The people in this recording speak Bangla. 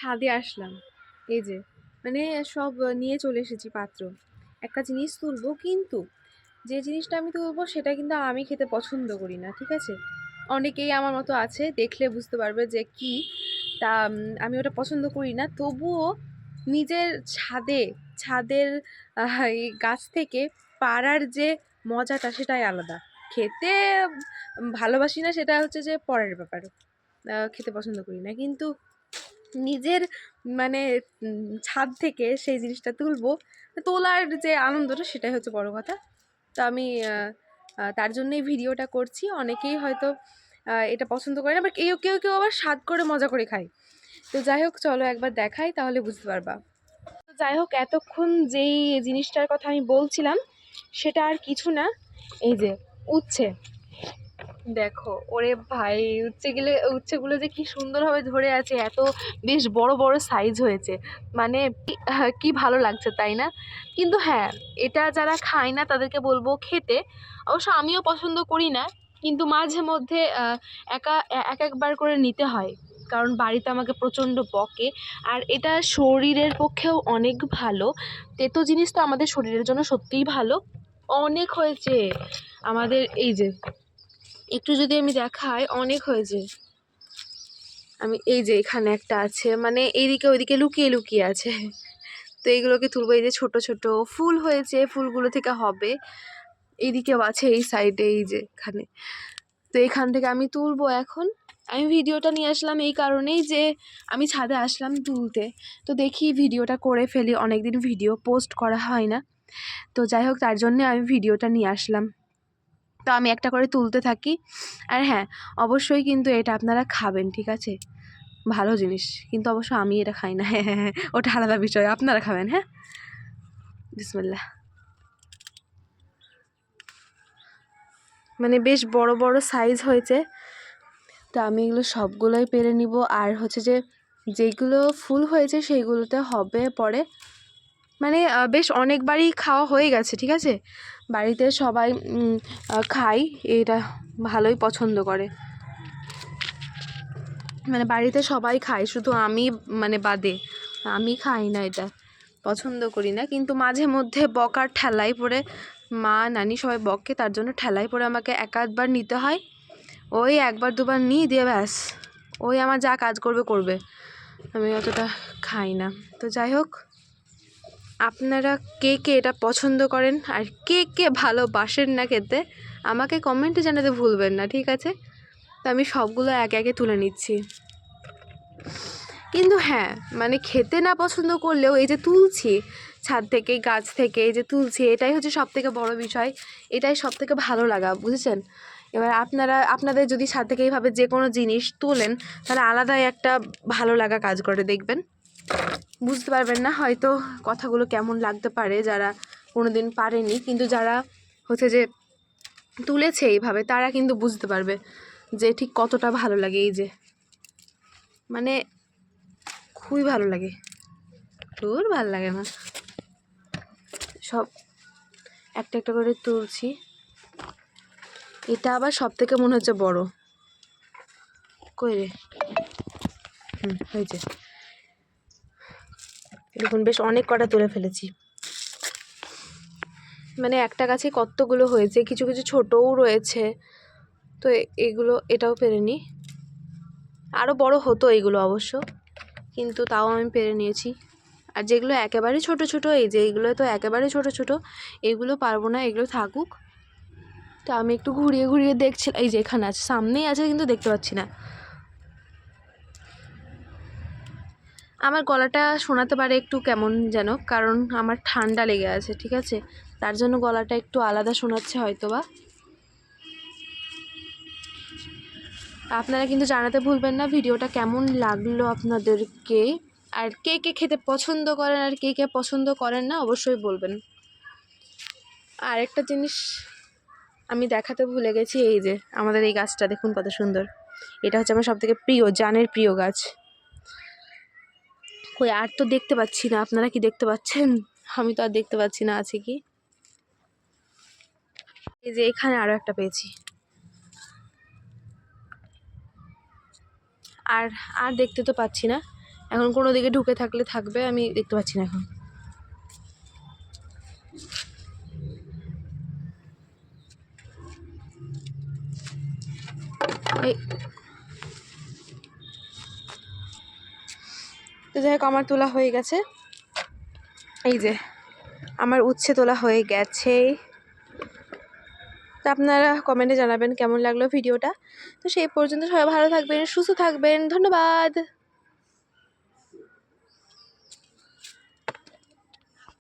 ছাদে আসলাম। এই যে মানে সব নিয়ে চলে এসেছি পাত্র। একটা জিনিস তুলবো, কিন্তু যে জিনিসটা আমি তুলবো সেটা কিন্তু আমি খেতে পছন্দ করি না, ঠিক আছে? অনেকেই আমার মতো আছে, দেখলে বুঝতে পারবে যে কি তা। আমি ওটা পছন্দ করি না, তবুও নিজের ছাদের এই গাছ থেকে পাড়ার যে মজাটা সেটাই আলাদা। খেতে ভালোবাসি না সেটা হচ্ছে যে পরের ব্যাপার, খেতে পছন্দ করি না, কিন্তু নিজের মানে ছাদ থেকে সেই জিনিসটা তুলবো, তোলার যে আনন্দটা সেটাই হচ্ছে বড় কথা। তো আমি তার জন্যই ভিডিওটা করছি। অনেকেই হয়তো এটা পছন্দ করে না, বাট কেউ কেউ কেউ আবার স্বাদ করে মজা করে খায়। তো যাই হোক, চলো একবার দেখাই, তাহলে বুঝতে পারবা। তো যাই হোক, এতক্ষণ যেই জিনিসটার কথা আমি বলছিলাম সেটা আর কিছু না, এই যে উচ্ছে। দেখো ওরে ভাই, উচ্ছেগুলো যে কি সুন্দরভাবে ধরে আছে, এত বেশ বড় বড় সাইজ হয়েছে, মানে কি ভালো লাগছে তাই না? কিন্তু হ্যাঁ, এটা যারা খায় না তাদেরকে বলবো খেতে। অবশ্য আমিও পছন্দ করি না, কিন্তু মাঝে মধ্যে এক একবার করে নিতে হয়, কারণ বাড়িতে আমাকে প্রচণ্ড বকে। আর এটা শরীরের পক্ষেও অনেক ভালো। তেতো জিনিস তো আমাদের শরীরের জন্য সত্যিই ভালো। অনেক হয়েছে আমাদের, এই যে একটু যদি আমি দেখাই, অনেক হয়েছে। আমি এই যে এখানে একটা আছে, মানে এইদিকে ওইদিকে লুকিয়ে লুকিয়ে আছে। তো এইগুলোকে তুলবো। এই যে ছোট ছোট ফুল হয়েছে, ফুলগুলো থেকে হবে। এইদিকেও আছে, এই সাইডে, এই যে এখানে। তো এখান থেকে আমি তুলবো এখন। আমি ভিডিওটা নিয়ে আসলাম এই কারণেই যে আমি ছাদে আসলাম তুলতে, তো দেখি ভিডিওটা করে ফেলি, অনেকদিন ভিডিও পোস্ট করা হয় না। তো যাই হোক, তার জন্য আমি ভিডিওটা নিয়ে আসলাম। তো আমি একটা করে তুলতে থাকি। আর হ্যাঁ, অবশ্যই কিন্তু এটা আপনারা খাবেন, ঠিক আছে? ভালো জিনিস, কিন্তু অবশ্য আমি এটা খাই না। হ্যাঁ, ওটা আলাদা বিষয়, আপনারা খাবেন। হ্যাঁ, বিসমিল্লাহ। মানে বেশ বড় বড় সাইজ হয়েছে। তো আমি এগুলো সবগুলোই পেরে নিব। আর হচ্ছে যে যেগুলো ফুল হয়েছে সেইগুলোতে হবে পরে, মানে বেশ অনেকবারই খাওয়া হয়ে গেছে, ঠিক আছে? বাড়িতে সবাই খায়, এটা ভালোই পছন্দ করে। মানে বাড়িতে সবাই খায়, শুধু আমি মানে বাদে। আমি খাই না, এটা পছন্দ করি না, কিন্তু মাঝে মধ্যে বকার ঠেলায় পড়ে মা নানি সবাই বকে, তার জন্য ঠেলায় পড়ে আমাকে এক আধবার নিতে হয়। ওই একবার দুবার নিয়ে দিয়ে ব্যাস, ওই আমার যা কাজ করবে করবে, আমি অতটা খাই না। তো যাই হোক, আপনারা কে কে এটা পছন্দ করেন আর কে কে ভালোবাসেন না খেতে, আমাকে কমেন্টে জানাতে ভুলবেন না, ঠিক আছে? তো আমি সবগুলো একে একে তুলে নিচ্ছি। কিন্তু হ্যাঁ, মানে খেতে না পছন্দ করলেও এই যে তুলছি ছাদ থেকে, গাছ থেকে এই যে তুলছি, এটাই হচ্ছে সব থেকে বড় বিষয়। এটাই সব থেকে ভালো লাগা, বুঝেছেন? এবার আপনাদের যদি ছাদ থেকে এইভাবে যে কোনো জিনিস তোলেন, তাহলে আলাদাই একটা ভালো লাগা কাজ করে, দেখবেন। বুঝতে পারবেন না হয়তো কথাগুলো কেমন লাগতে পারে যারা কোনোদিন পারেনি, কিন্তু যারা হচ্ছে যে তুলেছে এইভাবে, তারা কিন্তু বুঝতে পারবে যে ঠিক কতটা ভালো লাগে। এই যে মানে খুবই ভালো লাগে, তোর ভালো লাগে না। সব একটা একটা করে তুলছি। এটা আবার সব থেকে মনে হচ্ছে বড়, কই রে? হয়েছে, দেখুন বেশ অনেক কটা তুলে ফেলেছি। মানে একটা গাছে কতগুলো হয়েছে, কিছু কিছু ছোটও রয়েছে। তো এটাও পেরে নিই। আরও বড় হতো এইগুলো অবশ্য, কিন্তু তাও আমি পেরে নিয়েছি। আর যেগুলো একেবারে ছোট ছোট, এই যে এইগুলো তো একেবারে ছোট ছোট, এগুলো পারবো না, এগুলো থাকুক। তো আমি একটু ঘুরিয়ে ঘুরিয়ে দেখছিলাম, এই যে এখানে আছে, সামনেই আছে, কিন্তু দেখতে পাচ্ছি না। আমার গলাটা শোনাতে পারে একটু কেমন যেন, কারণ আমার ঠান্ডা লেগে আছে, ঠিক আছে? তার জন্য গলাটা একটু আলাদা শোনাচ্ছে হয়তো বা। আপনারা কিন্তু জানাতে ভুলবেন না ভিডিওটা কেমন লাগলো আপনাদেরকে, আর কে কে খেতে পছন্দ করেন আর কে কে পছন্দ করেন না অবশ্যই বলবেন। আর একটা জিনিস আমি দেখাতে ভুলে গেছি, এই যে আমাদের এই গাছটা দেখুন কত সুন্দর। এটা হচ্ছে আমার সবথেকে প্রিয়, জানের প্রিয় গাছ। কই আর তো দেখতে পাচ্ছি না, আপনারা কি দেখতে পাচ্ছেন? আমি তো আর দেখতে পাচ্ছি না আছে কি। এই যে এখানে আরো একটা পেয়েছি। আর আর দেখতে তো পাচ্ছি না, এখন কোনো দিকে ঢুকে থাকলে থাকবে, আমি দেখতে পাচ্ছি না এখন। এই তো যাই হোক, আমার তোলা হয়ে গেছে। এই যে আমার উচ্ছে তোলা হয়ে গেছে। তো আপনারা কমেন্টে জানাবেন কেমন লাগলো ভিডিওটা। তো সেই পর্যন্ত সবাই ভালো থাকবেন, সুস্থ থাকবেন, ধন্যবাদ।